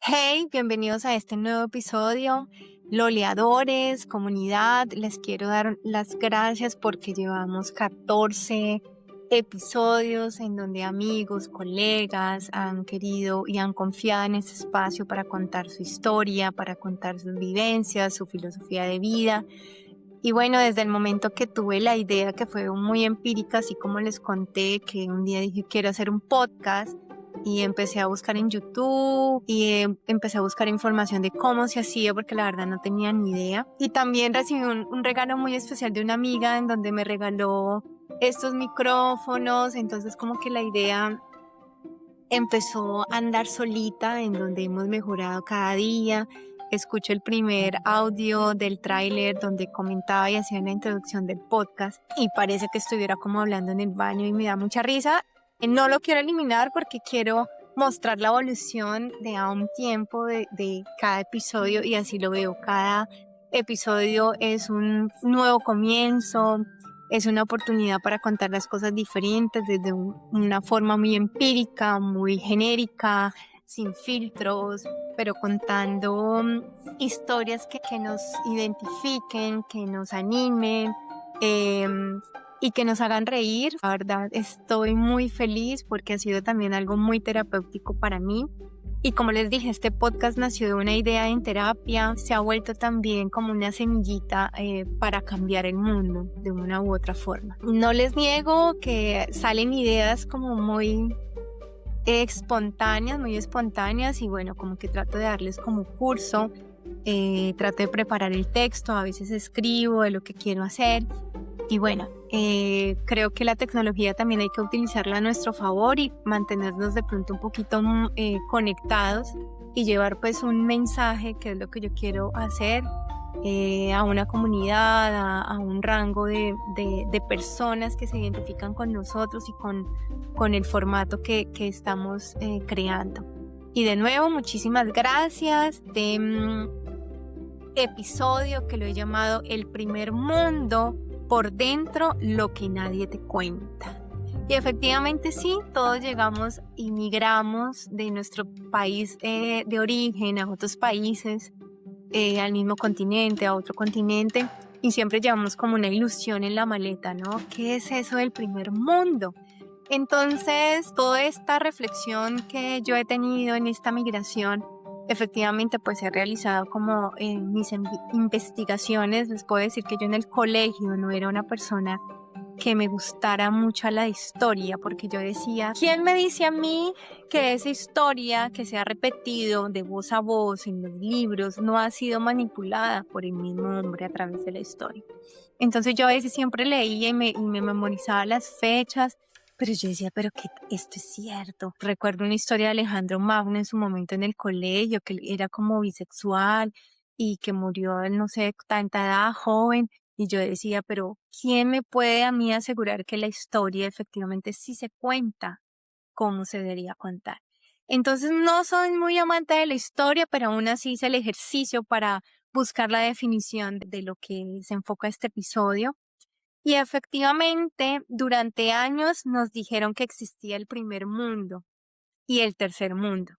Hey, bienvenidos a este nuevo episodio. Loleadores, comunidad, les quiero dar las gracias porque llevamos 14 episodios en donde amigos, colegas han querido y han confiado en este espacio para contar su historia, para contar sus vivencias, su filosofía de vida. Y bueno, desde el momento que tuve la idea, que fue muy empírica, así como les conté, que un día dije quiero hacer un podcast y empecé a buscar en YouTube y empecé a buscar información de cómo se hacía porque la verdad no tenía ni idea. Y también recibí un regalo muy especial de una amiga en donde me regaló estos micrófonos, entonces como que la idea empezó a andar solita, en donde hemos mejorado cada día. Escucho el primer audio del tráiler donde comentaba y hacía la introducción del podcast y parece que estuviera como hablando en el baño y me da mucha risa. No lo quiero eliminar porque quiero mostrar la evolución de a un tiempo de cada episodio y así lo veo. Cada episodio es un nuevo comienzo, es una oportunidad para contar las cosas diferentes desde una forma muy empírica, muy genérica, sin filtros, pero contando historias que nos identifiquen, que nos animen y que nos hagan reír. La verdad, estoy muy feliz porque ha sido también algo muy terapéutico para mí. Y como les dije, este podcast nació de una idea en terapia, se ha vuelto también como una semillita para cambiar el mundo de una u otra forma. No les niego que salen ideas como muy muy espontáneas y bueno, como que trato de darles como curso, trato de preparar el texto, a veces escribo de lo que quiero hacer. Y bueno, creo que la tecnología también hay que utilizarla a nuestro favor y mantenernos de pronto un poquito conectados y llevar pues un mensaje, que es lo que yo quiero hacer, a una comunidad, a un rango de personas que se identifican con nosotros y con el formato que estamos creando. Y de nuevo, muchísimas gracias. Episodio que lo he llamado El primer mundo por dentro, lo que nadie te cuenta. Y efectivamente sí, todos llegamos y migramos de nuestro país de origen a otros países, al mismo continente, a otro continente, y siempre llevamos como una ilusión en la maleta, ¿no? ¿Qué es eso del primer mundo? Entonces, toda esta reflexión que yo he tenido en esta migración, efectivamente, pues he realizado como en mis investigaciones. Les puedo decir que yo en el colegio no era una persona que me gustara mucho la historia, porque yo decía, ¿quién me dice a mí que esa historia que se ha repetido de voz a voz en los libros no ha sido manipulada por el mismo hombre a través de la historia? Entonces yo a veces siempre leía y me memorizaba las fechas, pero yo decía, pero que esto es cierto. Recuerdo una historia de Alejandro Magno en su momento en el colegio, que él era como bisexual y que murió, no sé, tanta edad, joven. Y yo decía, pero ¿quién me puede a mí asegurar que la historia efectivamente sí se cuenta como se debería contar? Entonces no soy muy amante de la historia, pero aún así hice el ejercicio para buscar la definición de lo que se enfoca este episodio. Y efectivamente, durante años nos dijeron que existía el primer mundo y el tercer mundo,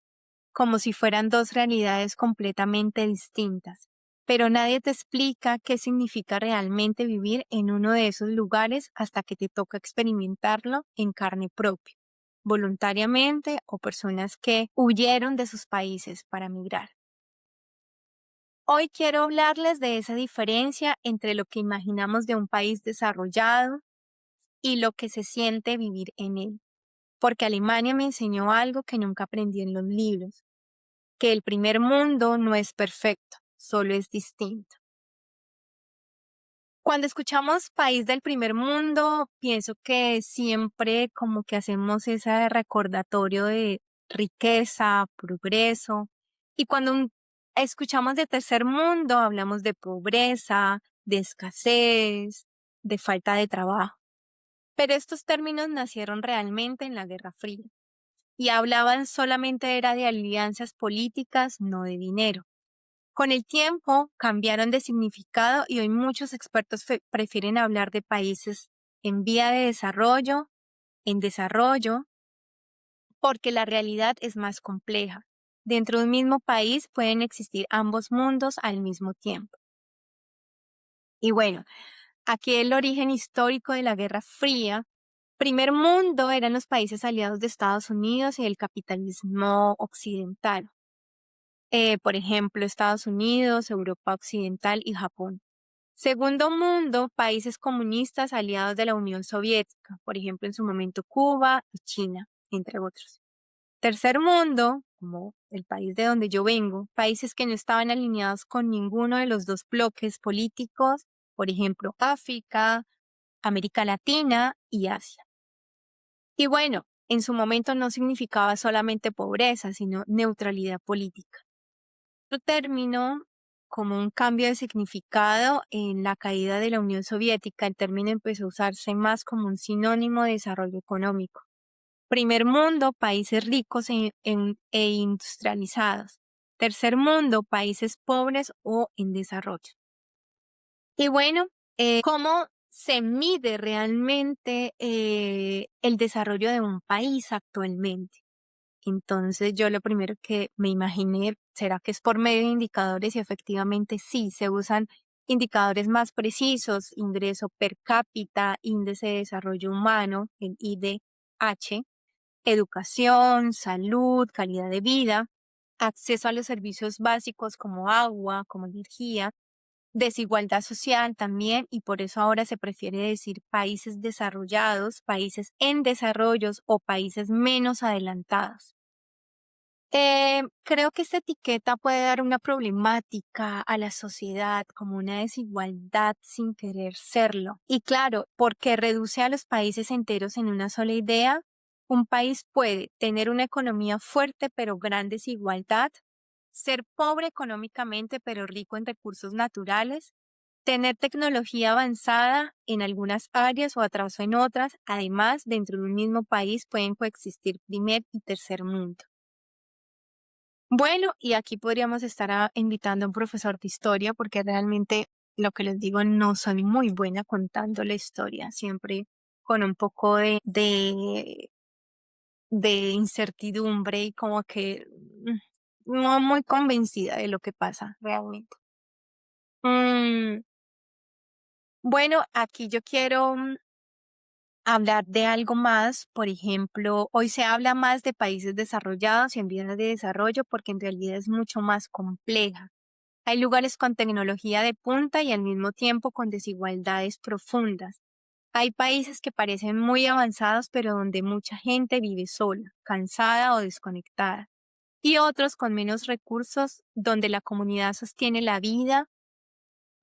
como si fueran dos realidades completamente distintas. Pero nadie te explica qué significa realmente vivir en uno de esos lugares hasta que te toca experimentarlo en carne propia, voluntariamente o personas que huyeron de sus países para migrar. Hoy quiero hablarles de esa diferencia entre lo que imaginamos de un país desarrollado y lo que se siente vivir en él. Porque Alemania me enseñó algo que nunca aprendí en los libros, que el primer mundo no es perfecto, solo es distinto. Cuando escuchamos país del primer mundo, pienso que siempre como que hacemos ese recordatorio de riqueza, progreso. Y cuando escuchamos de tercer mundo, hablamos de pobreza, de escasez, de falta de trabajo. Pero estos términos nacieron realmente en la Guerra Fría y hablaban solamente era de alianzas políticas, no de dinero. Con el tiempo cambiaron de significado y hoy muchos expertos prefieren hablar de países en vía de desarrollo, en desarrollo, porque la realidad es más compleja. Dentro de un mismo país pueden existir ambos mundos al mismo tiempo. Y bueno, aquí el origen histórico de la Guerra Fría. Primer mundo eran los países aliados de Estados Unidos y el capitalismo occidental. Por ejemplo, Estados Unidos, Europa Occidental y Japón. Segundo mundo, países comunistas aliados de la Unión Soviética, por ejemplo, en su momento Cuba y China, entre otros. Tercer mundo, como el país de donde yo vengo, países que no estaban alineados con ninguno de los dos bloques políticos, por ejemplo, África, América Latina y Asia. Y bueno, en su momento no significaba solamente pobreza, sino neutralidad política. Otro término, como un cambio de significado en la caída de la Unión Soviética, el término empezó a usarse más como un sinónimo de desarrollo económico. Primer mundo, países ricos e industrializados. Tercer mundo, países pobres o en desarrollo. Y bueno, ¿cómo se mide realmente el desarrollo de un país actualmente? Entonces yo lo primero que me imaginé, ¿será que es por medio de indicadores? Y efectivamente sí, se usan indicadores más precisos, ingreso per cápita, índice de desarrollo humano, el IDH, educación, salud, calidad de vida, acceso a los servicios básicos como agua, como energía, desigualdad social también, y por eso ahora se prefiere decir países desarrollados, países en desarrollos o países menos adelantados. Creo que esta etiqueta puede dar una problemática a la sociedad, como una desigualdad sin querer serlo. Y claro, porque reduce a los países enteros en una sola idea. Un país puede tener una economía fuerte pero gran desigualdad, ser pobre económicamente pero rico en recursos naturales, tener tecnología avanzada en algunas áreas o atraso en otras. Además, dentro de un mismo país pueden coexistir primer y tercer mundo. Bueno, y aquí podríamos estar invitando a un profesor de historia porque realmente lo que les digo, no soy muy buena contando la historia, siempre con un poco de incertidumbre y como que no muy convencida de lo que pasa realmente. Mm, bueno, aquí yo quiero hablar de algo más. Por ejemplo, hoy se habla más de países desarrollados y en vías de desarrollo porque en realidad es mucho más compleja. Hay lugares con tecnología de punta y al mismo tiempo con desigualdades profundas. Hay países que parecen muy avanzados, pero donde mucha gente vive sola, cansada o desconectada. Y otros con menos recursos, donde la comunidad sostiene la vida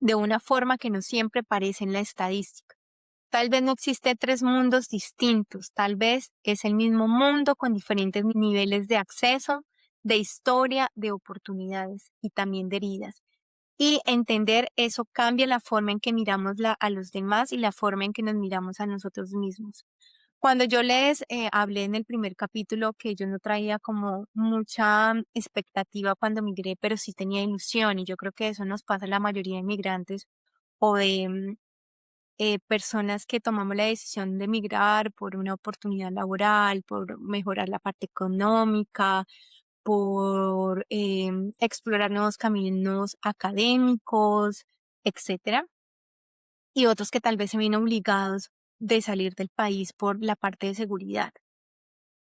de una forma que no siempre parece en la estadística. Tal vez no existe tres mundos distintos, tal vez es el mismo mundo con diferentes niveles de acceso, de historia, de oportunidades y también de heridas. Y entender eso cambia la forma en que miramos a los demás y la forma en que nos miramos a nosotros mismos. Cuando yo les hablé en el primer capítulo que yo no traía como mucha expectativa cuando migré, pero sí tenía ilusión y yo creo que eso nos pasa a la mayoría de migrantes o de personas que tomamos la decisión de migrar por una oportunidad laboral, por mejorar la parte económica, por explorar nuevos caminos académicos, etcétera, y otros que tal vez se ven obligados de salir del país por la parte de seguridad.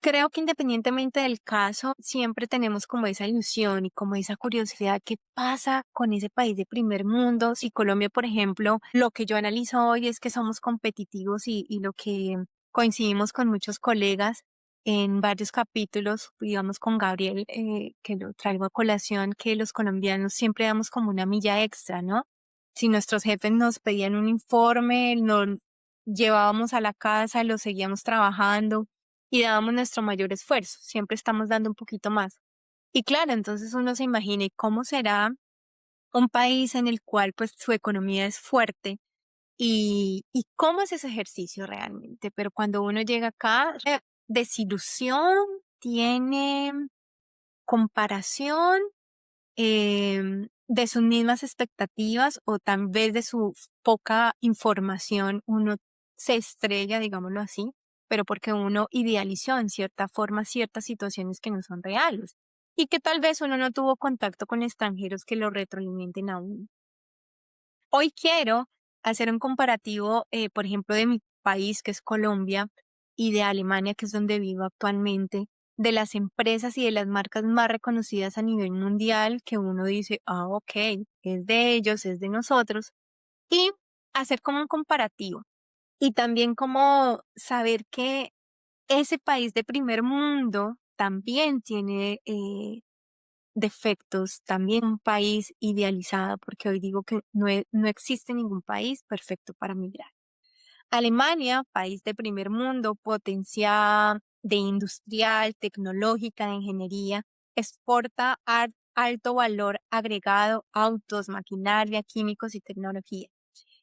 Creo que independientemente del caso, siempre tenemos como esa ilusión y como esa curiosidad, ¿qué pasa con ese país de primer mundo? Si Colombia, por ejemplo, lo que yo analizo hoy es que somos competitivos y lo que coincidimos con muchos colegas en varios capítulos, digamos con Gabriel, que lo traigo a colación, que los colombianos siempre damos como una milla extra, ¿no? Si nuestros jefes nos pedían un informe, lo llevábamos a la casa, lo seguíamos trabajando y dábamos nuestro mayor esfuerzo, siempre estamos dando un poquito más. Y claro, entonces uno se imagina, ¿y cómo será un país en el cual pues su economía es fuerte y cómo es ese ejercicio realmente? Pero cuando uno llega acá, desilusión, tiene comparación de sus mismas expectativas o tal vez de su poca información, uno se estrella, digámoslo así, pero porque uno idealizó en cierta forma ciertas situaciones que no son reales. y que tal vez uno no tuvo contacto con extranjeros que lo retroalimenten a uno. Hoy quiero hacer un comparativo, por ejemplo, de mi país, que es Colombia, y de Alemania, que es donde vivo actualmente, de las empresas y de las marcas más reconocidas a nivel mundial, que uno dice, ah, ok, es de ellos, es de nosotros, y hacer como un comparativo. Y también como saber que ese país de primer mundo también tiene defectos, también un país idealizado, porque hoy digo que no existe ningún país perfecto para migrar. Alemania, país de primer mundo, potencia de industrial, tecnológica, de ingeniería, exporta alto valor agregado, autos, maquinaria, químicos y tecnología.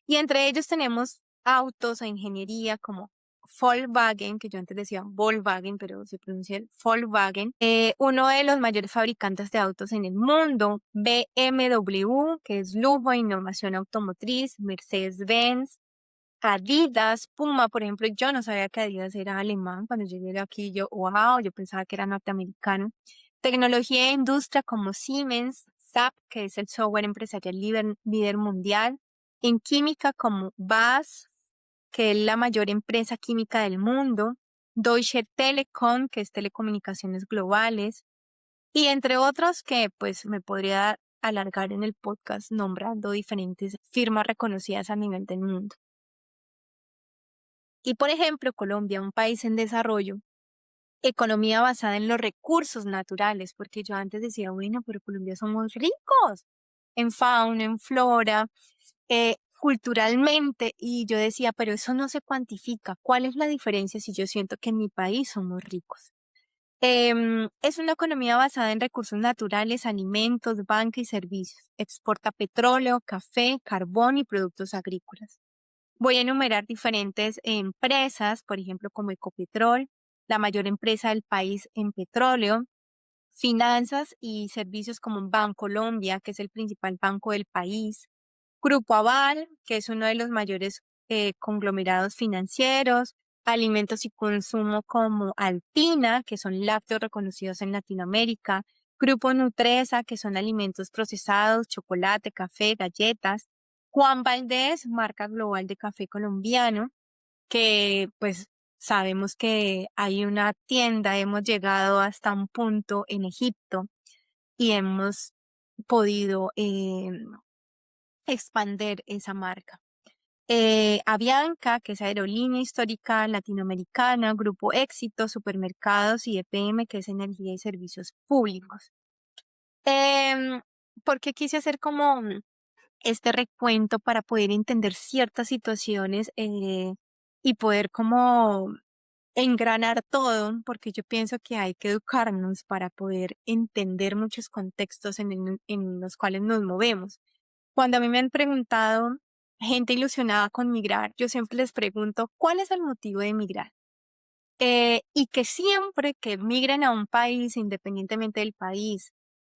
Y entre ellos tenemos autos e ingeniería como Volkswagen, que yo antes decía Volkswagen, pero se pronuncia Volkswagen, uno de los mayores fabricantes de autos en el mundo, BMW, que es lujo e innovación automotriz, Mercedes-Benz, Adidas, Puma, por ejemplo, yo no sabía que Adidas era alemán. Cuando yo llegué aquí, wow, yo pensaba que era norteamericano. Tecnología e industria como Siemens, SAP, que es el software empresarial líder mundial. En química como BASF, que es la mayor empresa química del mundo. Deutsche Telekom, que es telecomunicaciones globales. Y entre otros que pues me podría alargar en el podcast nombrando diferentes firmas reconocidas a nivel del mundo. Y por ejemplo, Colombia, un país en desarrollo, economía basada en los recursos naturales, porque yo antes decía, bueno, pero Colombia somos ricos en fauna, en flora, culturalmente, y yo decía, pero eso no se cuantifica. ¿Cuál es la diferencia si yo siento que en mi país somos ricos? Es una economía basada en recursos naturales, alimentos, banca y servicios. Exporta petróleo, café, carbón y productos agrícolas. Voy a enumerar diferentes empresas, por ejemplo, como Ecopetrol, la mayor empresa del país en petróleo, finanzas y servicios como Bancolombia, que es el principal banco del país, Grupo Aval, que es uno de los mayores conglomerados financieros, alimentos y consumo como Alpina, que son lácteos reconocidos en Latinoamérica, Grupo Nutresa, que son alimentos procesados, chocolate, café, galletas, Juan Valdez, marca global de café colombiano, que pues sabemos que hay una tienda, hemos llegado hasta un punto en Egipto y hemos podido expander esa marca. Avianca, que es aerolínea histórica latinoamericana, Grupo Éxito, supermercados y EPM, que es energía y servicios públicos. Em, ¿Por qué quise hacer como este recuento para poder entender ciertas situaciones y poder como engranar todo? Porque yo pienso que hay que educarnos para poder entender muchos contextos en los cuales nos movemos. Cuando a mí me han preguntado gente ilusionada con migrar, yo siempre les pregunto, ¿cuál es el motivo de migrar? Y que siempre que migren a un país, independientemente del país,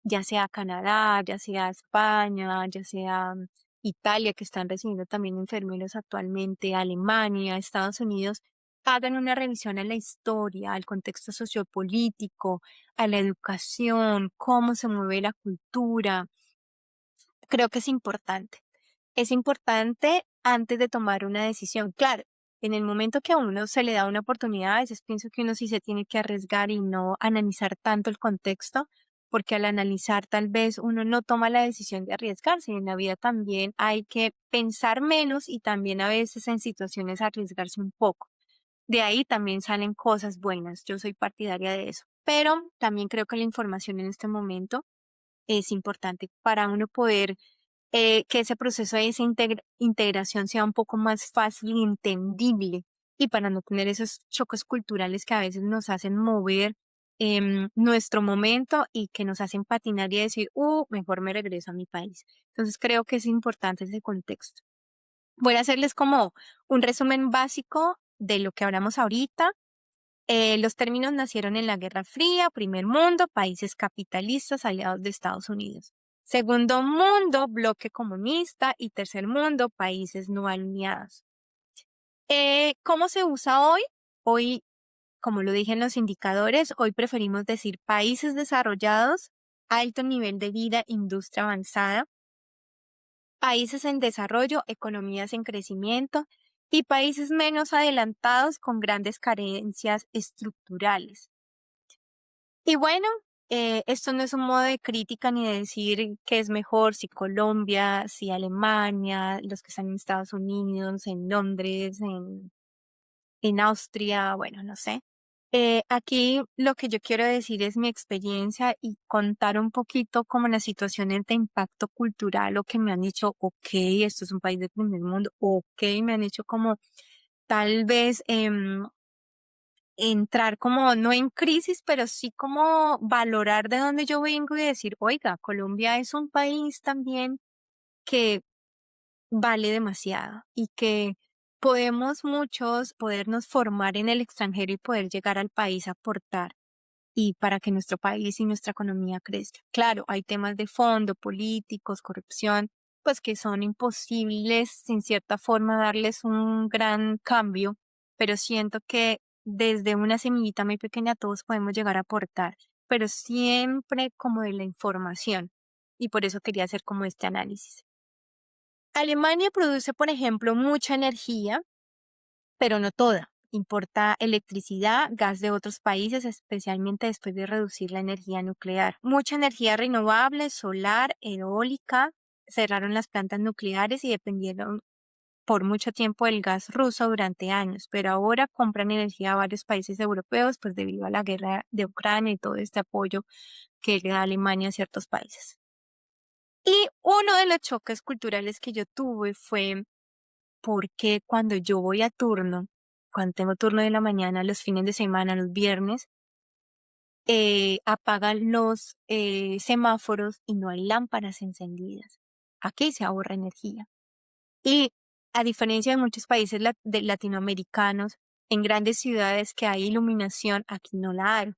ya sea Canadá, ya sea España, ya sea Italia, que están recibiendo también enfermeros actualmente, Alemania, Estados Unidos, hagan una revisión a la historia, al contexto sociopolítico, a la educación, cómo se mueve la cultura. Creo que es importante. Es importante antes de tomar una decisión. Claro, en el momento que a uno se le da una oportunidad, a veces pienso que uno sí se tiene que arriesgar y no analizar tanto el contexto, porque al analizar tal vez uno no toma la decisión de arriesgarse. En la vida también hay que pensar menos y también a veces en situaciones arriesgarse un poco. De ahí también salen cosas buenas. Yo soy partidaria de eso. Pero también creo que la información en este momento es importante para uno poder que ese proceso de esa integración sea un poco más fácil y entendible y para no tener esos choques culturales que a veces nos hacen mover nuestro momento y que nos hacen patinar y decir, mejor me regreso a mi país. Entonces creo que es importante ese contexto. Voy a hacerles como un resumen básico de lo que hablamos ahorita. Los términos nacieron en la Guerra Fría, primer mundo, países capitalistas aliados de Estados Unidos. Segundo mundo, bloque comunista y tercer mundo, países no alineados. ¿Cómo se usa hoy? Hoy como lo dije en los indicadores, hoy preferimos decir países desarrollados, alto nivel de vida, industria avanzada, países en desarrollo, economías en crecimiento y países menos adelantados con grandes carencias estructurales. Y bueno, esto no es un modo de crítica ni de decir que es mejor si Colombia, si Alemania, los que están en Estados Unidos, en Londres, en Austria, bueno, no sé. Aquí lo que yo quiero decir es mi experiencia y contar un poquito como las situaciones de impacto cultural o que me han dicho, ok, esto es un país de primer mundo, ok, me han hecho como tal vez entrar como, no en crisis, pero sí como valorar de dónde yo vengo y decir, oiga, Colombia es un país también que vale demasiado y que podemos muchos podernos formar en el extranjero y poder llegar al país a aportar y para que nuestro país y nuestra economía crezca. Claro, hay temas de fondo, políticos, corrupción, pues que son imposibles en cierta forma darles un gran cambio, pero siento que desde una semillita muy pequeña todos podemos llegar a aportar, pero siempre como de la información. Y por eso quería hacer como este análisis. Alemania produce, por ejemplo, mucha energía, pero no toda. Importa electricidad, gas de otros países, especialmente después de reducir la energía nuclear. Mucha energía renovable, solar, eólica. Cerraron las plantas nucleares y dependieron por mucho tiempo del gas ruso durante años, pero ahora compran energía a varios países europeos, pues debido a la guerra de Ucrania y todo este apoyo que le da Alemania a ciertos países. Y uno de los choques culturales que yo tuve fue porque cuando yo voy a turno, cuando tengo turno de la mañana, los fines de semana, los viernes, apagan los semáforos y no hay lámparas encendidas. Aquí se ahorra energía. Y a diferencia de muchos países latinoamericanos, en grandes ciudades que hay iluminación, aquí no la hay.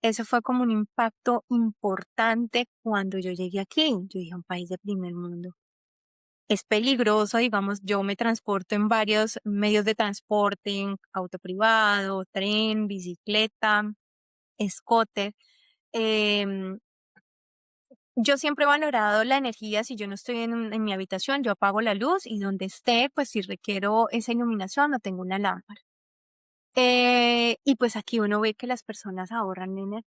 Eso fue como un impacto importante cuando yo llegué aquí. Yo dije, un país de primer mundo. Es peligroso, digamos, yo me transporto en varios medios de transporte, en auto privado, tren, bicicleta, scooter. Em, yo siempre he valorado la energía, si yo no estoy en mi habitación, yo apago la luz y donde esté, pues si requiero esa iluminación, no tengo una lámpara. Y pues aquí uno ve que las personas ahorran energía,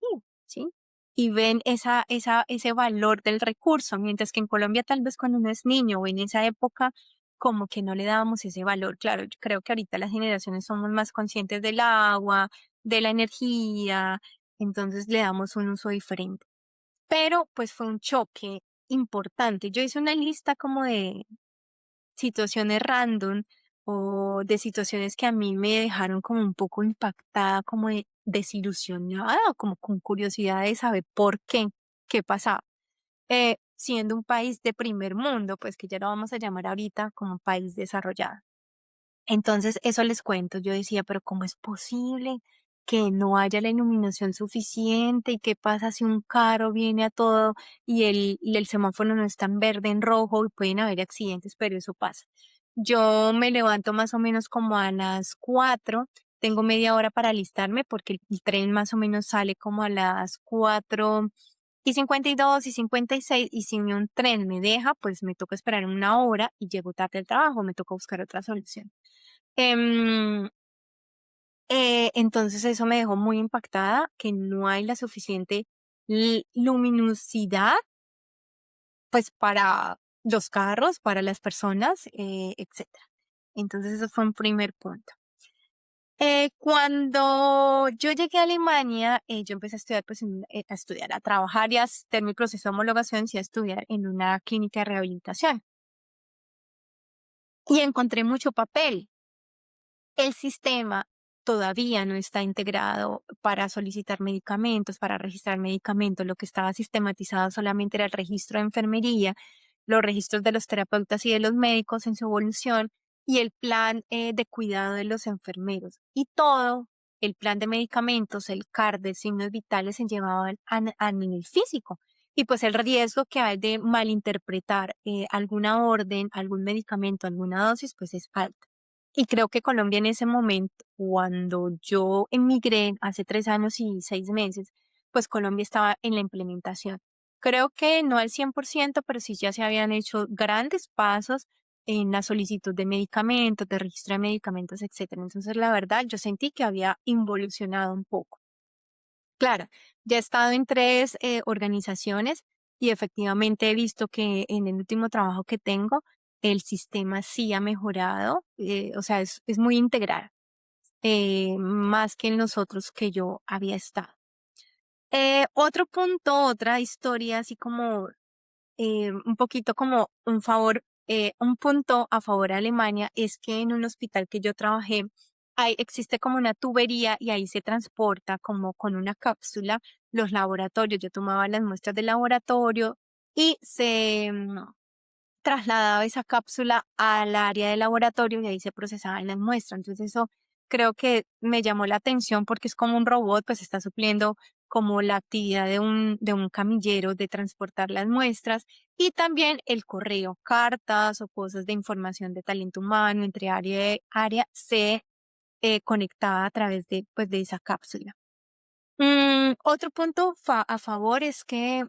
¿sí? Y ven ese valor del recurso, mientras que en Colombia tal vez cuando uno es niño o en esa época como que no le dábamos ese valor. Claro, yo creo que ahorita las generaciones somos más conscientes del agua, de la energía, entonces le damos un uso diferente. Pero pues fue un choque importante. Yo hice una lista como de situaciones random o de situaciones que a mí me dejaron como un poco impactada, como desilusionada, o como con curiosidad de saber por qué pasaba. Siendo un país de primer mundo, pues que ya lo vamos a llamar ahorita como país desarrollado. Entonces, eso les cuento. Yo decía, pero ¿cómo es posible que no haya la iluminación suficiente? ¿Y qué pasa si un carro viene a todo y el semáforo no está en verde, en rojo y pueden haber accidentes? Pero eso pasa. Yo me levanto más o menos como a las 4, tengo media hora para alistarme porque el tren más o menos sale como a las 4:52 y 56 y si un tren me deja, pues me toca esperar una hora y llego tarde al trabajo, me toca buscar otra solución. Em, entonces eso me dejó muy impactada, que no hay la suficiente luminosidad, pues para los carros, para las personas, etcétera. Entonces eso fue un primer punto. Cuando yo llegué a Alemania, yo empecé a estudiar, pues, a estudiar, a trabajar y a hacer mi proceso de homologación y a estudiar en una clínica de rehabilitación. Y encontré mucho papel. El sistema todavía no está integrado para solicitar medicamentos, para registrar medicamentos. Lo que estaba sistematizado solamente era el registro de enfermería, los registros de los terapeutas y de los médicos en su evolución y el plan de cuidado de los enfermeros. Y todo, el plan de medicamentos, el CAR de signos vitales se llevaban a nivel físico. Y pues el riesgo que hay de malinterpretar alguna orden, algún medicamento, alguna dosis, pues es alto. Y creo que Colombia en ese momento, cuando yo emigré hace 3 años y 6 meses, pues Colombia estaba en la implementación. Creo que no al 100%, pero sí ya se habían hecho grandes pasos en la solicitud de medicamentos, de registro de medicamentos, etcétera. Entonces, la verdad, yo sentí que había involucionado un poco. Claro, ya he estado en 3 organizaciones y efectivamente he visto que en el último trabajo que tengo, el sistema sí ha mejorado, o sea, es muy integral, más que en los otros que yo había estado. Otro punto, otra historia, así como un poquito como un punto a favor de Alemania es que en un hospital que yo trabajé, existe como una tubería y ahí se transporta como con una cápsula los laboratorios. Yo tomaba las muestras del laboratorio y se trasladaba esa cápsula al área de laboratorio y ahí se procesaban las muestras. Entonces eso creo que me llamó la atención porque es como un robot, pues está supliendo como la actividad de un camillero de transportar las muestras y también el correo, cartas o cosas de información de talento humano entre área se conectaba a través de esa cápsula. Otro punto a favor es que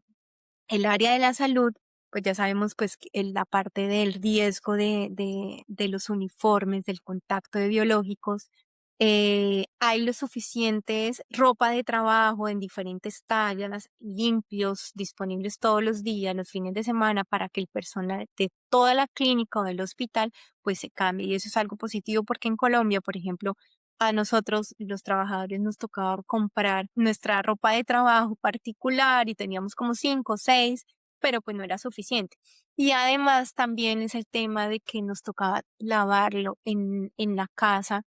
el área de la salud, pues ya sabemos pues que en la parte del riesgo de los uniformes, del contacto de biológicos, hay lo suficientes ropa de trabajo en diferentes tallas, limpios, disponibles todos los días, los fines de semana, para que el personal de toda la clínica o del hospital pues se cambie. Y eso es algo positivo porque en Colombia, por ejemplo, a nosotros, los trabajadores, nos tocaba comprar nuestra ropa de trabajo particular y teníamos como 5 o 6, pero pues no era suficiente. Y además también es el tema de que nos tocaba lavarlo en la casa.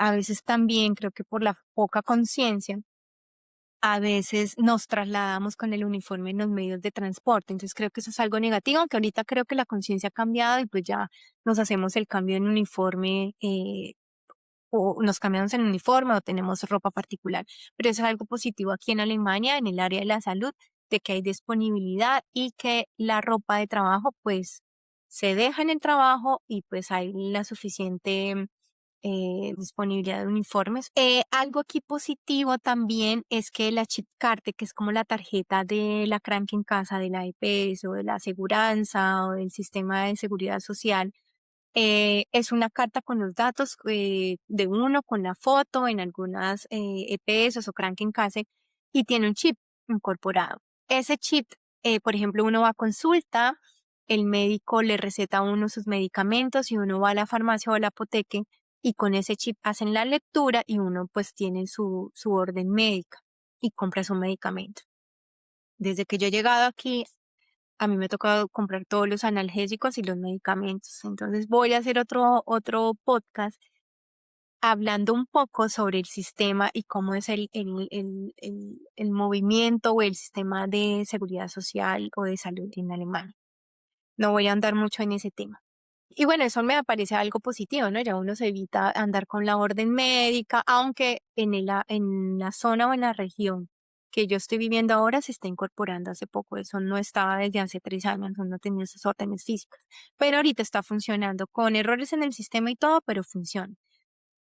A veces también creo que por la poca conciencia, a veces nos trasladamos con el uniforme en los medios de transporte. Entonces creo que eso es algo negativo, aunque ahorita creo que la conciencia ha cambiado y pues ya nos hacemos el cambio en uniforme o nos cambiamos en uniforme o tenemos ropa particular. Pero eso es algo positivo aquí en Alemania, en el área de la salud, de que hay disponibilidad y que la ropa de trabajo pues se deja en el trabajo y pues hay la suficiente disponibilidad de uniformes. Algo aquí positivo también es que la chip card, que es como la tarjeta de la Krankenkasse, de la EPS o de la aseguranza o del sistema de seguridad social, es una carta con los datos de uno, con la foto en algunas EPS o Krankenkasse y tiene un chip incorporado. Ese chip, por ejemplo, uno va a consulta, el médico le receta a uno sus medicamentos y uno va a la farmacia o a la apoteca y con ese chip hacen la lectura y uno pues tiene su orden médica y compra su medicamento. Desde que yo he llegado aquí, a mí me ha tocado comprar todos los analgésicos y los medicamentos. Entonces voy a hacer otro podcast hablando un poco sobre el sistema y cómo es el movimiento o el sistema de seguridad social o de salud en Alemania. No voy a andar mucho en ese tema. Y bueno, eso me parece algo positivo, ¿no? Ya uno se evita andar con la orden médica, aunque en la zona o en la región que yo estoy viviendo ahora se está incorporando hace poco. Eso no estaba desde hace 3 años, no tenía esas órdenes físicas. Pero ahorita está funcionando con errores en el sistema y todo, pero funciona.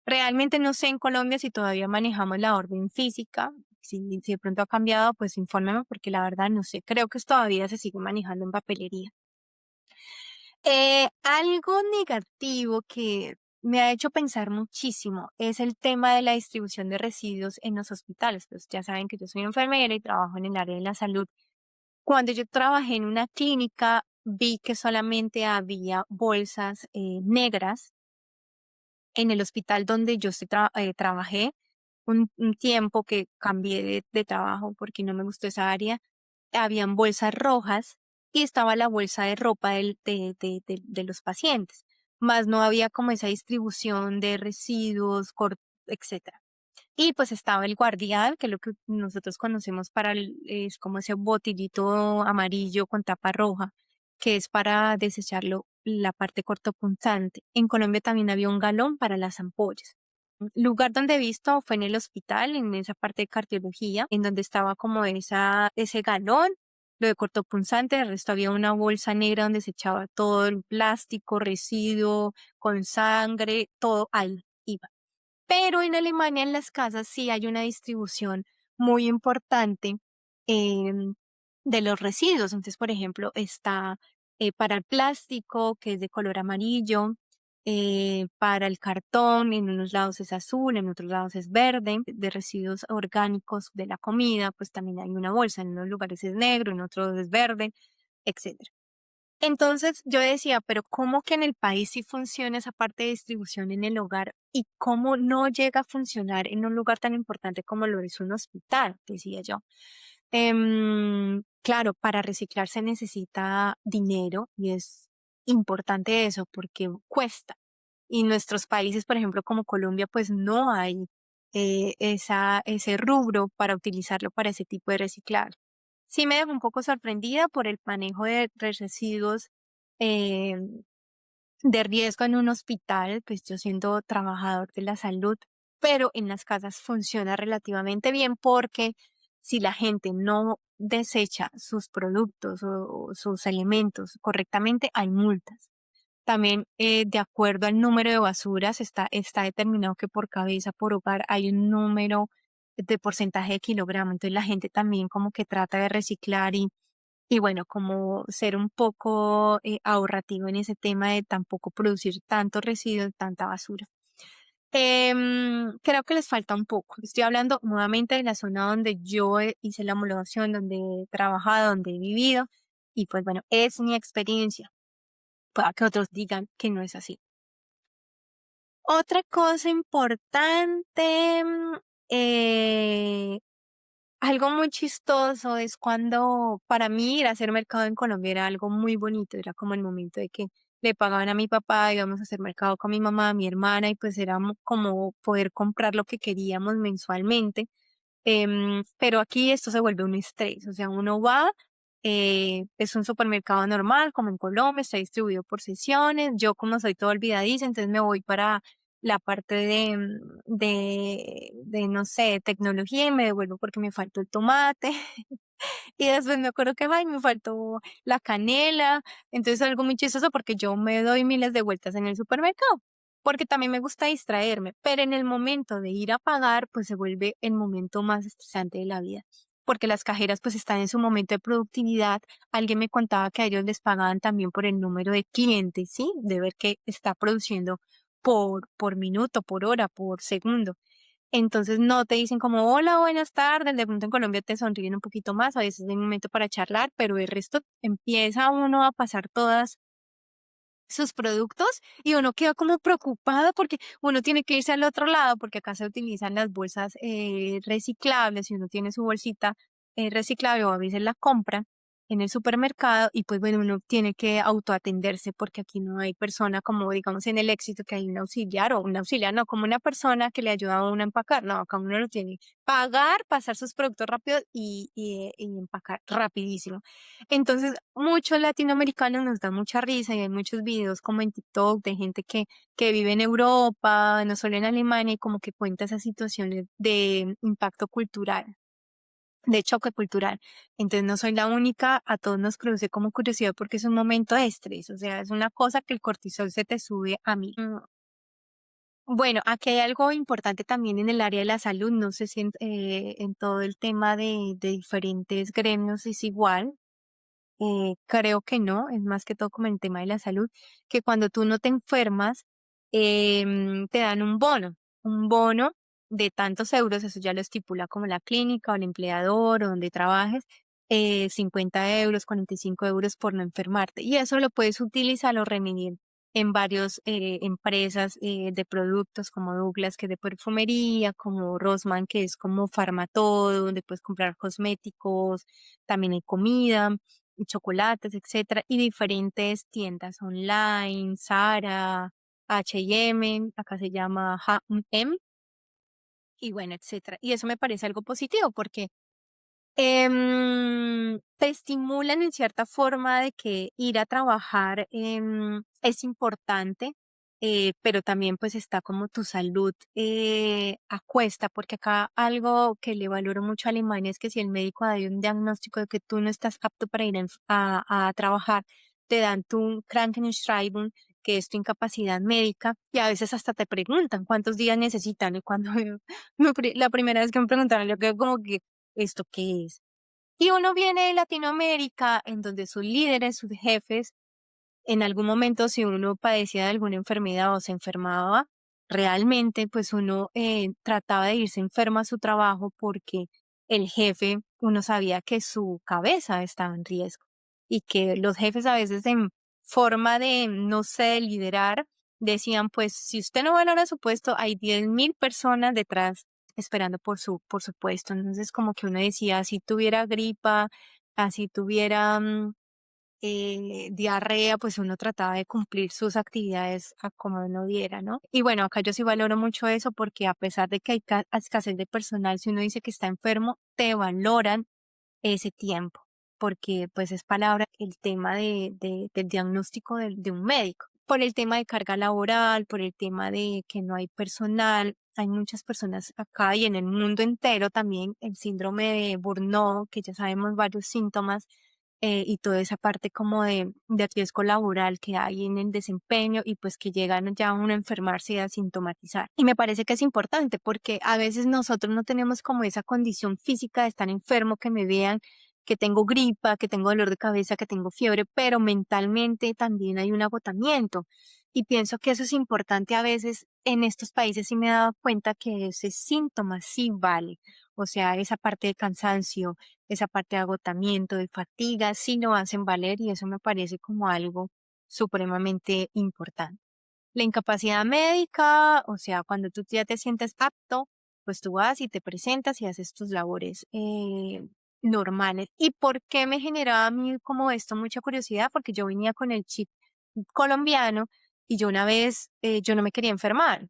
Realmente no sé en Colombia si todavía manejamos la orden física. Si de pronto ha cambiado, pues infórmame porque la verdad no sé. Creo que todavía se sigue manejando en papelería. Algo negativo que me ha hecho pensar muchísimo es el tema de la distribución de residuos en los hospitales. Pues ya saben que yo soy enfermera y trabajo en el área de la salud. Cuando yo trabajé en una clínica, vi que solamente había bolsas negras en el hospital donde yo trabajé un tiempo que cambié de trabajo porque no me gustó esa área. Habían bolsas rojas y estaba la bolsa de ropa de los pacientes, más no había como esa distribución de residuos, etcétera. Y pues estaba el guardián, que es lo que nosotros conocemos es como ese botellito amarillo con tapa roja, que es para desecharlo la parte cortopunzante. En Colombia también había un galón para las ampollas. Lugar donde he visto fue en el hospital, en esa parte de cardiología, en donde estaba como ese galón lo de cortopunzante, el resto había una bolsa negra donde se echaba todo el plástico, residuo, con sangre, todo ahí iba. Pero en Alemania, en las casas, sí hay una distribución muy importante em, de los residuos. Entonces, por ejemplo, está para el plástico, que es de color amarillo, para el cartón, en unos lados es azul, en otros lados es verde, de residuos orgánicos de la comida, pues también hay una bolsa, en unos lugares es negro, en otros es verde, etcétera. Entonces yo decía, pero ¿cómo que en el país sí funciona esa parte de distribución en el hogar y cómo no llega a funcionar en un lugar tan importante como lo es un hospital? Decía yo. Claro, para reciclar se necesita dinero y es importante eso porque cuesta. Y en nuestros países, por ejemplo, como Colombia, pues no hay ese rubro para utilizarlo para ese tipo de reciclar. Sí me dejó un poco sorprendida por el manejo de residuos eh, de riesgo en un hospital, pues yo siendo trabajador de la salud, pero en las casas funciona relativamente bien porque si la gente no desecha sus productos o sus alimentos correctamente, hay multas. También, de acuerdo al número de basuras, está determinado que por cabeza, por hogar, hay un número de porcentaje de kilogramos. Entonces la gente también como que trata de reciclar y bueno, como ser un poco ahorrativo en ese tema de tampoco producir tanto residuo, tanta basura. Creo que les falta un poco. Estoy hablando nuevamente de la zona donde yo hice la homologación, donde he trabajado, donde he vivido. Y pues bueno, es mi experiencia. Pueda que otros digan que no es así. Otra cosa importante, eh, algo muy chistoso es cuando para mí ir a hacer mercado en Colombia era algo muy bonito, era como el momento de que le pagaban a mi papá, íbamos a hacer mercado con mi mamá, mi hermana y pues era como poder comprar lo que queríamos mensualmente. Pero aquí esto se vuelve un estrés, o sea, uno va, es un supermercado normal, como en Colombia, está distribuido por sesiones. Yo como soy todo olvidadiza, entonces me voy para la parte de no sé, tecnología y me devuelvo porque me faltó el tomate. Y después me acuerdo que, ay, me faltó la canela. Entonces algo muy chistoso porque yo me doy miles de vueltas en el supermercado, porque también me gusta distraerme, pero en el momento de ir a pagar, pues se vuelve el momento más estresante de la vida, porque las cajeras pues están en su momento de productividad. Alguien me contaba que a ellos les pagaban también por el número de clientes, ¿sí? De ver que está produciendo por minuto, por hora, por segundo. Entonces no te dicen como, hola, buenas tardes, de pronto en Colombia te sonríen un poquito más, a veces hay un momento para charlar, pero el resto empieza uno a pasar todas sus productos y uno queda como preocupado porque uno tiene que irse al otro lado porque acá se utilizan las bolsas reciclables y uno tiene su bolsita reciclable o a veces la compra en el supermercado y pues bueno, uno tiene que autoatenderse porque aquí no hay persona como digamos en el Éxito que hay un auxiliar o un auxiliar, no, como una persona que le ayuda a uno a empacar, no, acá uno lo tiene pagar, pasar sus productos rápido y empacar rapidísimo. Entonces, muchos latinoamericanos nos da mucha risa y hay muchos videos como en TikTok de gente que vive en Europa, no solo en Alemania, y como que cuenta esas situaciones de impacto cultural, de choque cultural. Entonces, no soy la única, a todos nos produce como curiosidad porque es un momento de estrés, o sea, es una cosa que el cortisol se te sube a mí. Bueno, aquí hay algo importante también en el área de la salud, no sé si en todo el tema de diferentes gremios es igual. Creo que no, es más que todo como el tema de la salud, que cuando tú no te enfermas, te dan un bono de tantos euros, eso ya lo estipula como la clínica o el empleador o donde trabajes, 50 euros, 45 euros por no enfermarte. Y eso lo puedes utilizar o remitir en varias empresas de productos como Douglas, que es de perfumería, como Rossmann, que es como Farmatodo, donde puedes comprar cosméticos, también hay comida y chocolates, etcétera, y diferentes tiendas online, Zara, H&M, acá se llama H&M, y bueno, etcétera. Y eso me parece algo positivo porque te estimulan en cierta forma de que ir a trabajar es importante pero también pues está como tu salud a cuesta, porque acá algo que le valoro mucho a Alemania es que si el médico da un diagnóstico de que tú no estás apto para ir a trabajar, te dan tu Krankenschreibung, que es tu incapacidad médica, y a veces hasta te preguntan cuántos días necesitan. Y cuando la primera vez que me preguntaron, yo quedé como que, ¿esto qué es? Y uno viene de Latinoamérica, en donde sus líderes, sus jefes, en algún momento si uno padecía de alguna enfermedad o se enfermaba, realmente pues uno trataba de irse enfermo a su trabajo porque el jefe, uno sabía que su cabeza estaba en riesgo y que los jefes a veces en forma de, no sé, liderar, decían pues si usted no valora su puesto, hay 10.000 personas detrás esperando por su puesto. Entonces como que uno decía, si tuviera gripa, así tuviera diarrea, pues uno trataba de cumplir sus actividades a como uno diera, ¿no? Y bueno, acá yo sí valoro mucho eso porque a pesar de que hay escasez de personal, si uno dice que está enfermo, te valoran ese tiempo, porque pues es palabra el tema del diagnóstico de un médico. Por el tema de carga laboral, por el tema de que no hay personal, hay muchas personas acá y en el mundo entero también el síndrome de burnout, que ya sabemos varios síntomas, y toda esa parte como de riesgo laboral que hay en el desempeño y pues que llegan ya a uno a enfermarse y a sintomatizar. Y me parece que es importante porque a veces nosotros no tenemos como esa condición física de estar enfermo, que me vean que tengo gripa, que tengo dolor de cabeza, que tengo fiebre, pero mentalmente también hay un agotamiento. Y pienso que eso es importante a veces en estos países, y me he dado cuenta que ese síntoma sí vale. O sea, esa parte de cansancio, esa parte de agotamiento, de fatiga, sí lo hacen valer y eso me parece como algo supremamente importante. La incapacidad médica, o sea, cuando tú ya te sientes apto, pues tú vas y te presentas y haces tus labores normales. ¿Y por qué me generaba a mí como esto mucha curiosidad? Porque yo venía con el chip colombiano y yo una vez, yo no me quería enfermar.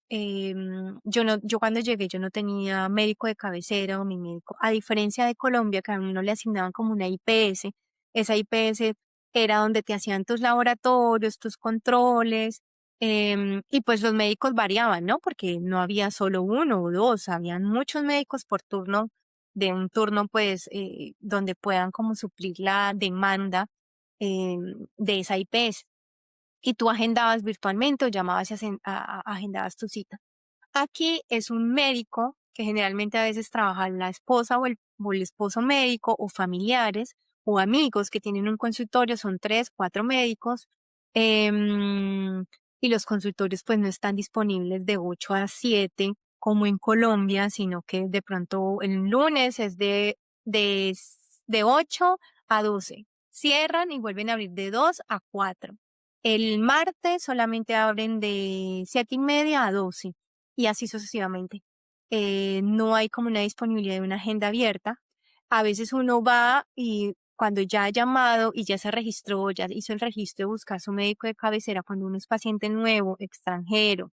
Yo cuando llegué, yo no tenía médico de cabecera o mi médico, a diferencia de Colombia, que a uno le asignaban como una IPS. Esa IPS era donde te hacían tus laboratorios, tus controles, y pues los médicos variaban, ¿no? Porque no había solo uno o dos, habían muchos médicos por turno, de un turno pues donde puedan como suplir la demanda de esa IPS. Y tú agendabas virtualmente o llamabas y agendabas tu cita. Aquí es un médico que generalmente a veces trabaja la esposa o el esposo médico o familiares o amigos que tienen un consultorio, son 3, 4 médicos, y los consultorios pues no están disponibles de 8 a 7 como en Colombia, sino que de pronto el lunes es de 8 a 12. Cierran y vuelven a abrir de 2 a 4. El martes solamente abren de 7:30 a 12 y así sucesivamente. No hay como una disponibilidad de una agenda abierta. A veces uno va y cuando ya ha llamado y ya se registró, ya hizo el registro de buscar su médico de cabecera, cuando uno es paciente nuevo, extranjero,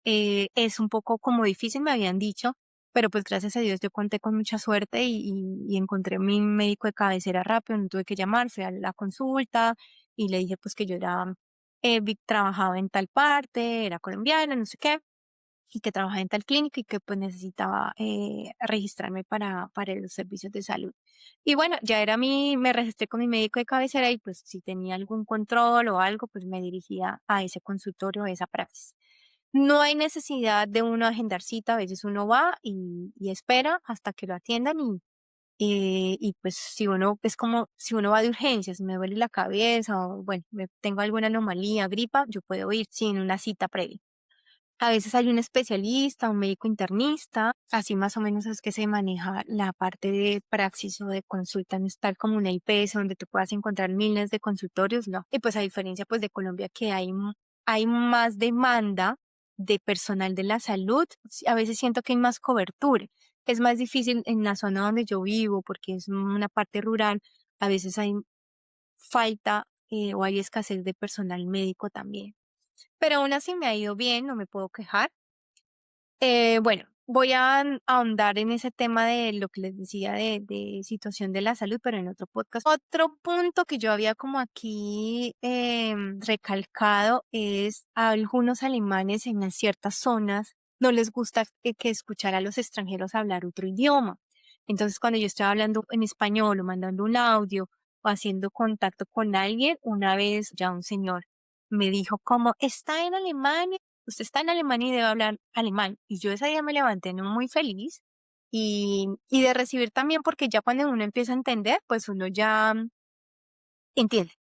es un poco como difícil, me habían dicho, pero pues gracias a Dios yo conté con mucha suerte y encontré mi médico de cabecera rápido, no tuve que llamar, fui a la consulta y le dije pues que yo era, trabajaba en tal parte, era colombiana, no sé qué, y que trabajaba en tal clínica y que pues necesitaba registrarme para los servicios de salud. Y bueno, me registré con mi médico de cabecera y pues si tenía algún control o algo, pues me dirigía a ese consultorio, a esa praxis. No hay necesidad de uno agendar cita, a veces uno va y espera hasta que lo atiendan y pues si uno, es como si uno va de urgencias, me duele la cabeza o bueno, tengo alguna anomalía, gripa, yo puedo ir sin una cita previa. A veces hay un especialista, un médico internista, así más o menos es que se maneja la parte de praxis o de consulta, no es tal como una IPS donde te puedas encontrar miles de consultorios, no. Y pues a diferencia pues de Colombia que hay más demanda de personal de la salud, sí, a veces siento que hay más cobertura. Es más difícil en la zona donde yo vivo porque es una parte rural, a veces hay falta o hay escasez de personal médico también. Pero aún así me ha ido bien, no me puedo quejar. Bueno, voy a ahondar en ese tema de lo que les decía de situación de la salud, pero en otro podcast. Otro punto que yo había como aquí recalcado es a algunos alemanes en las ciertas zonas no les gusta que escuchar a los extranjeros hablar otro idioma. Entonces, cuando yo estoy hablando en español o mandando un audio o haciendo contacto con alguien, una vez ya un señor me dijo como, está en Alemania, usted está en Alemania y debe hablar alemán. Y yo ese día me levanté ¿no? muy feliz y de recibir también, porque ya cuando uno empieza a entender, pues uno ya entiende.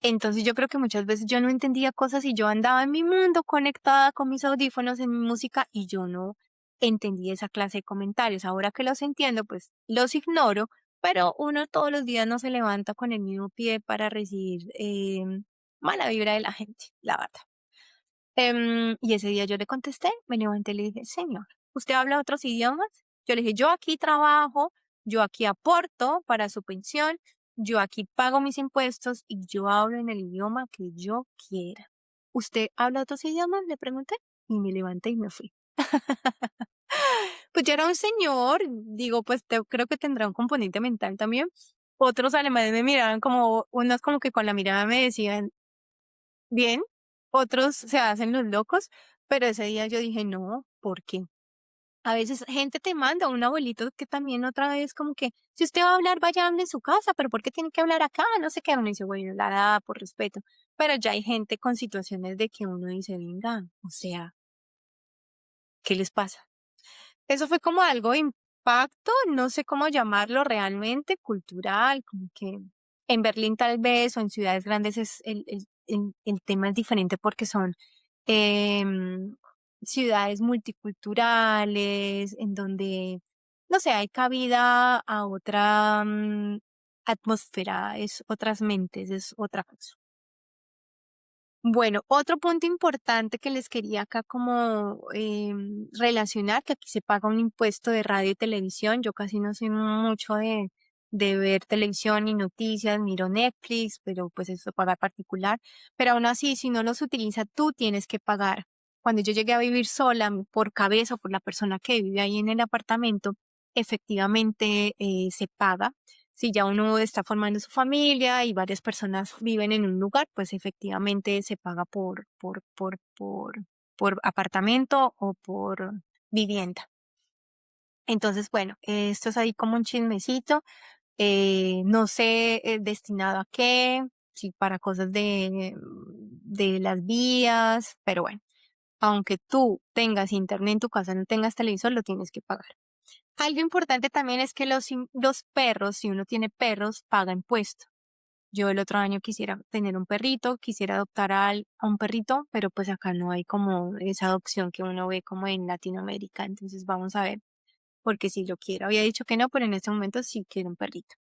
Entonces yo creo que muchas veces yo no entendía cosas y yo andaba en mi mundo conectada con mis audífonos en mi música y yo no entendía esa clase de comentarios. Ahora que los entiendo, pues los ignoro, pero uno todos los días no se levanta con el mismo pie para recibir mala vibra de la gente, la verdad. Y ese día yo le contesté, me levanté y le dije, señor, ¿usted habla otros idiomas? Yo le dije, yo aquí trabajo, yo aquí aporto para su pensión, yo aquí pago mis impuestos y yo hablo en el idioma que yo quiera. ¿Usted habla otros idiomas? Le pregunté y me levanté y me fui. Pues ya era un señor, digo, pues creo que tendrá un componente mental también. Otros alemanes me miraban como, unos como que con la mirada me decían, bien, otros se hacen los locos, pero ese día yo dije, no, ¿por qué? A veces gente te manda, un abuelito que también otra vez como que, si usted va a hablar, vaya, hable en su casa, pero ¿por qué tiene que hablar acá? No sé qué, uno dice, bueno, la da por respeto, pero ya hay gente con situaciones de que uno dice, venga, o sea, ¿qué les pasa? Eso fue como algo de impacto, no sé cómo llamarlo realmente, cultural, como que en Berlín tal vez o en ciudades grandes es el tema es diferente porque son em, ciudades multiculturales, en donde, no sé, hay cabida a otra atmósfera, es otras mentes, es otra cosa. Bueno, otro punto importante que les quería acá como relacionar, que aquí se paga un impuesto de radio y televisión. Yo casi no soy mucho de ver televisión ni noticias, miro Netflix, pero pues eso se paga particular. Pero aún así, si no los utiliza, tú tienes que pagar. Cuando yo llegué a vivir sola, por cabeza o por la persona que vive ahí en el apartamento, efectivamente se paga. Si ya uno está formando su familia y varias personas viven en un lugar, pues efectivamente se paga por apartamento o por vivienda. Entonces, bueno, esto es ahí como un chismecito. No sé destinado a qué, si para cosas de las vías, pero bueno, aunque tú tengas internet en tu casa, no tengas televisor, lo tienes que pagar. Algo importante también es que los perros, si uno tiene perros, paga impuestos. Yo el otro año quisiera tener un perrito, quisiera adoptar a un perrito, pero pues acá no hay como esa adopción que uno ve como en Latinoamérica. Entonces vamos a ver, porque si lo quiero. Había dicho que no, pero en este momento sí quiero un perrito.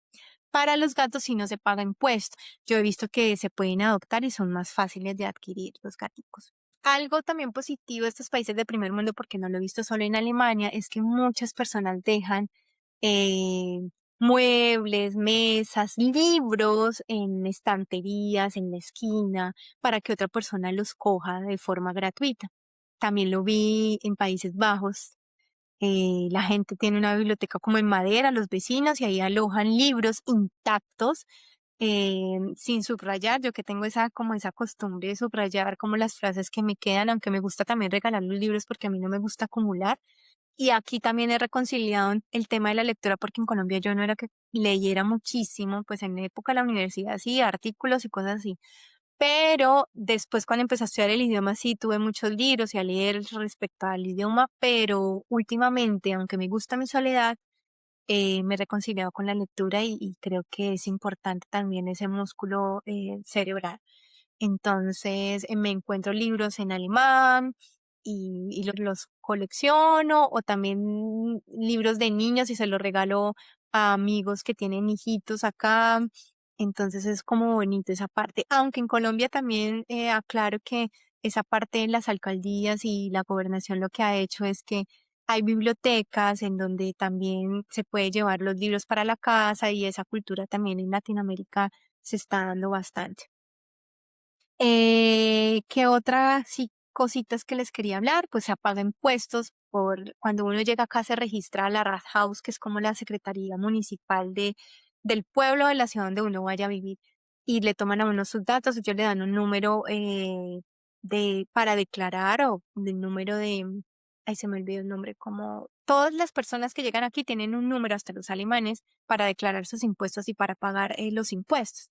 Para los gatos sí no se paga impuesto. Yo he visto que se pueden adoptar y son más fáciles de adquirir los gaticos. Algo también positivo de estos países de primer mundo, porque no lo he visto solo en Alemania, es que muchas personas dejan eh, muebles, mesas, libros en estanterías, en la esquina, para que otra persona los coja de forma gratuita. También lo vi en Países Bajos. La gente tiene una biblioteca como en madera, los vecinos, y ahí alojan libros intactos, sin subrayar. Yo que tengo esa, como esa costumbre de subrayar como las frases que me quedan, aunque me gusta también regalar los libros porque a mí no me gusta acumular. Y aquí también he reconciliado el tema de la lectura porque en Colombia yo no era que leyera muchísimo, pues en la época de la universidad sí, artículos y cosas así. Pero después cuando empecé a estudiar el idioma sí tuve muchos libros y a leer respecto al idioma, pero últimamente, aunque me gusta mi soledad, me he reconciliado con la lectura y creo que es importante también ese músculo cerebral. Entonces, me encuentro libros en alemán y los colecciono, o también libros de niños y se los regalo a amigos que tienen hijitos acá. Entonces es como bonito esa parte. Aunque en Colombia también aclaro que esa parte de las alcaldías y la gobernación lo que ha hecho es que hay bibliotecas en donde también se puede llevar los libros para la casa, y esa cultura también en Latinoamérica se está dando bastante. ¿Qué otras sí, cositas que les quería hablar? Pues se paga impuestos cuando uno llega acá se registra a la Rathaus, que es como la Secretaría Municipal del pueblo de la ciudad donde uno vaya a vivir, y le toman a uno sus datos, ellos le dan un número para declarar o el número ay, se me olvidó el nombre, como todas las personas que llegan aquí tienen un número, hasta los alemanes, para declarar sus impuestos y para pagar los impuestos.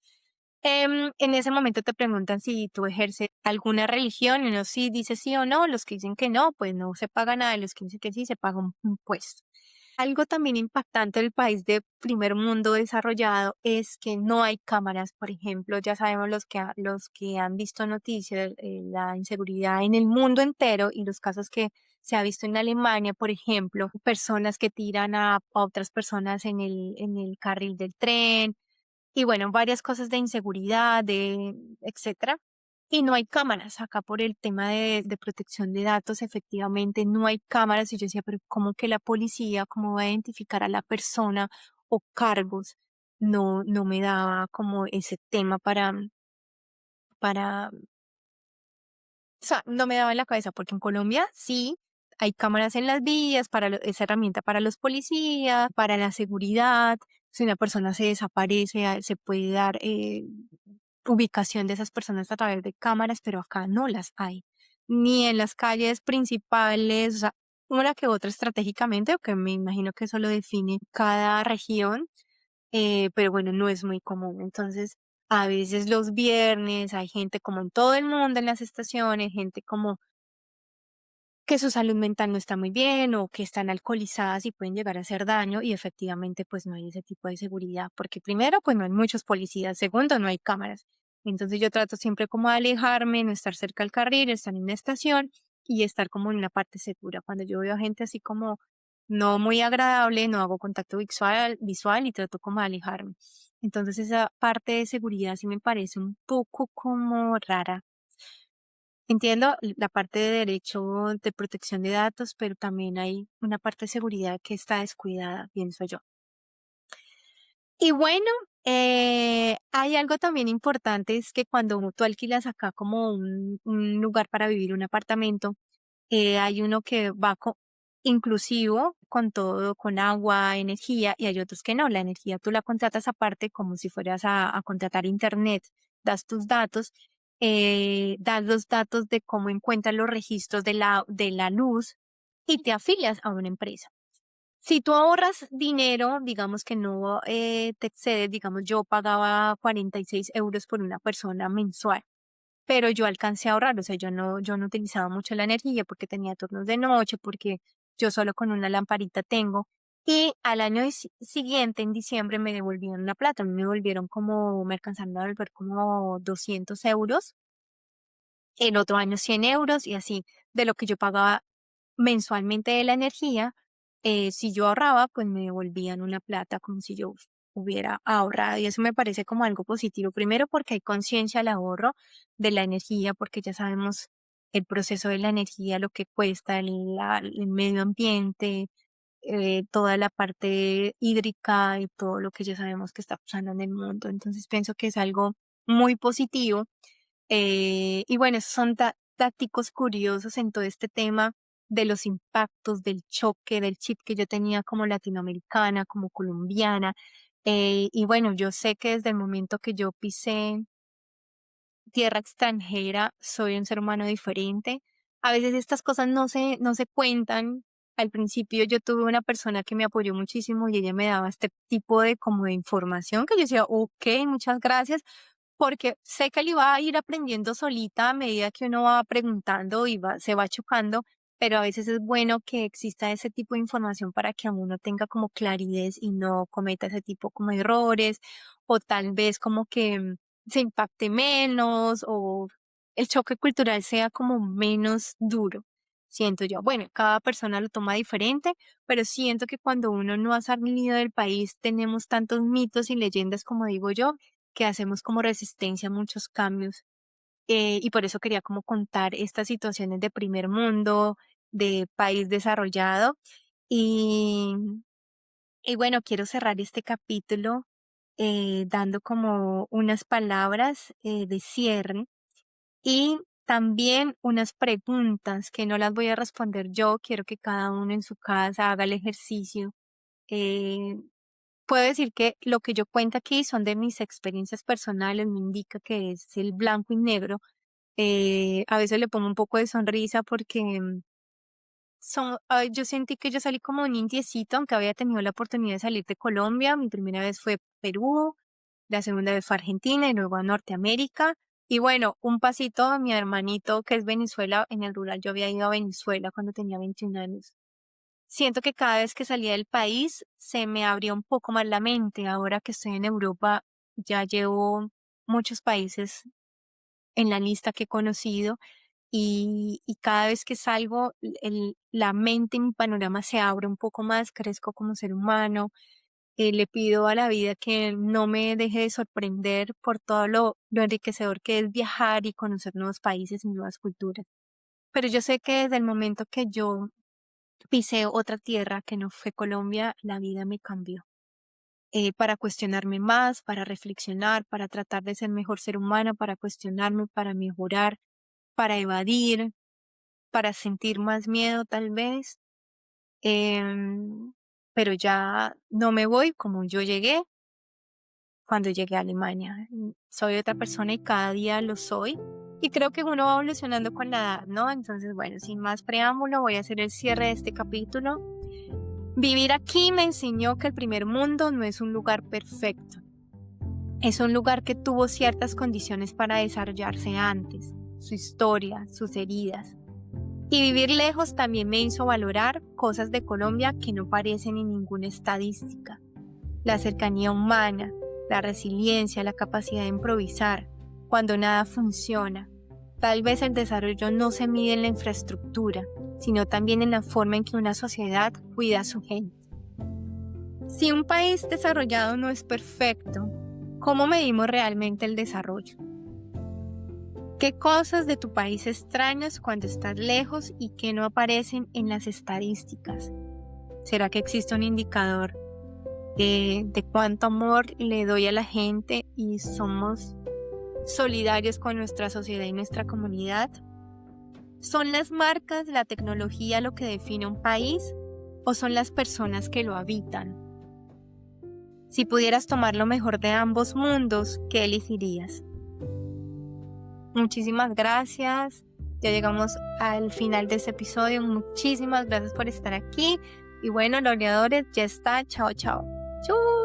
En ese momento te preguntan si tú ejerces alguna religión, y uno sí dice sí o no, los que dicen que no, pues no se paga nada, y los que dicen que sí, se paga un impuesto. Algo también impactante del país de primer mundo desarrollado es que no hay cámaras, por ejemplo, ya sabemos los que han visto noticias, la inseguridad en el mundo entero y los casos que se ha visto en Alemania, por ejemplo, personas que tiran a otras personas en el carril del tren, y bueno, varias cosas de inseguridad, etcétera. Y no hay cámaras acá por el tema de protección de datos, efectivamente no hay cámaras. Y yo decía, pero ¿cómo que la policía, cómo va a identificar a la persona o cargos? No me daba como ese tema para, o sea, no me daba en la cabeza, porque en Colombia sí hay cámaras en las vías, esa herramienta para los policías, para la seguridad. Si una persona se desaparece, se puede dar ubicación de esas personas a través de cámaras, pero acá no las hay. Ni en las calles principales, o sea, una que otra estratégicamente, o que me imagino que eso lo define cada región, pero bueno, no es muy común. Entonces, a veces los viernes hay gente como en todo el mundo en las estaciones, gente como que su salud mental no está muy bien o que están alcoholizadas y pueden llegar a hacer daño, y efectivamente pues no hay ese tipo de seguridad, porque primero pues no hay muchos policías, segundo no hay cámaras. Entonces yo trato siempre como de alejarme, no estar cerca del carril, estar en una estación y estar como en una parte segura. Cuando yo veo a gente así como no muy agradable, no hago contacto visual y trato como de alejarme. Entonces esa parte de seguridad sí me parece un poco como rara. Entiendo la parte de derecho de protección de datos, pero también hay una parte de seguridad que está descuidada, pienso yo. Y bueno, hay algo también importante, es que cuando tú alquilas acá como un lugar para vivir, un apartamento, hay uno que va inclusivo con todo, con agua, energía, y hay otros que no. La energía tú la contratas aparte como si fueras a contratar internet. Das tus datos, das los datos de cómo encuentran los registros de la luz y te afilias a una empresa. Si tú ahorras dinero, digamos que no te excedes, digamos yo pagaba 46 euros por una persona mensual, pero yo alcancé a ahorrar, o sea, yo no utilizaba mucho la energía porque tenía turnos de noche, porque yo solo con una lamparita tengo. Y al año siguiente, en diciembre, me devolvieron la plata, me devolvieron como, me alcanzaron a devolver como 200 euros, el otro año 100 euros y así, de lo que yo pagaba mensualmente de la energía. Si yo ahorraba, pues me devolvían una plata como si yo hubiera ahorrado, y eso me parece como algo positivo. Primero porque hay conciencia al ahorro de la energía, porque ya sabemos el proceso de la energía, lo que cuesta el medio ambiente, toda la parte hídrica y todo lo que ya sabemos que está pasando en el mundo. Entonces pienso que es algo muy positivo. Y bueno, esos son tácticos curiosos en todo este tema de los impactos, del choque, del chip que yo tenía como latinoamericana, como colombiana. Y bueno, yo sé que desde el momento que yo pisé tierra extranjera, soy un ser humano diferente. A veces estas cosas no se cuentan. Al principio yo tuve una persona que me apoyó muchísimo y ella me daba este tipo de como de información que yo decía, ok, muchas gracias, porque sé que lo iba a ir aprendiendo solita a medida que uno va preguntando y se va chocando, pero a veces es bueno que exista ese tipo de información para que uno tenga como claridad y no cometa ese tipo como de errores, o tal vez como que se impacte menos, o el choque cultural sea como menos duro. Siento yo, bueno, cada persona lo toma diferente, pero siento que cuando uno no ha salido del país tenemos tantos mitos y leyendas, como digo yo, que hacemos como resistencia a muchos cambios. Y por eso quería como contar estas situaciones de primer mundo, de país desarrollado. Y, y bueno, quiero cerrar este capítulo dando como unas palabras de cierre, y también unas preguntas que no las voy a responder yo. Quiero que cada uno en su casa haga el ejercicio. Eh, Puedo decir que lo que yo cuento aquí son de mis experiencias personales, me indica que es el blanco y negro. A veces le pongo un poco de sonrisa porque yo sentí que yo salí como un indiecito, aunque había tenido la oportunidad de salir de Colombia. Mi primera vez fue Perú, la segunda vez fue Argentina y luego a Norteamérica. Y bueno, un pasito a mi hermanito que es Venezuela, en el rural. Yo había ido a Venezuela cuando tenía 21 años. Siento que cada vez que salía del país se me abrió un poco más la mente. Ahora que estoy en Europa, ya llevo muchos países en la lista que he conocido y cada vez que salgo, la mente y mi panorama se abre un poco más, crezco como ser humano. Le pido a la vida que no me deje de sorprender por todo lo enriquecedor que es viajar y conocer nuevos países y nuevas culturas. Pero yo sé que desde el momento que yo pisé otra tierra que no fue Colombia, la vida me cambió. Para cuestionarme más, para reflexionar, para tratar de ser mejor ser humano, para cuestionarme, para mejorar, para evadir, para sentir más miedo tal vez. Em, pero ya no me voy como yo llegué cuando llegué a Alemania. Soy otra persona y cada día lo soy. Y creo que uno va evolucionando con la edad, ¿no? Entonces, bueno, sin más preámbulo, voy a hacer el cierre de este capítulo. Vivir aquí me enseñó que el primer mundo no es un lugar perfecto. Es un lugar que tuvo ciertas condiciones para desarrollarse antes, su historia, sus heridas. Y vivir lejos también me hizo valorar cosas de Colombia que no aparecen en ninguna estadística. La cercanía humana, la resiliencia, la capacidad de improvisar, cuando nada funciona. Tal vez el desarrollo no se mide en la infraestructura, sino también en la forma en que una sociedad cuida a su gente. Si un país desarrollado no es perfecto, ¿cómo medimos realmente el desarrollo? ¿Qué cosas de tu país extrañas cuando estás lejos y que no aparecen en las estadísticas? ¿Será que existe un indicador de cuánto amor le doy a la gente y somos solidarios con nuestra sociedad y nuestra comunidad? ¿Son las marcas, la tecnología lo que define un país o son las personas que lo habitan? Si pudieras tomar lo mejor de ambos mundos, ¿qué elegirías? Muchísimas gracias. Ya llegamos al final de este episodio. Muchísimas gracias por estar aquí. Y bueno, los ya está. Chao, chao. ¡Chau!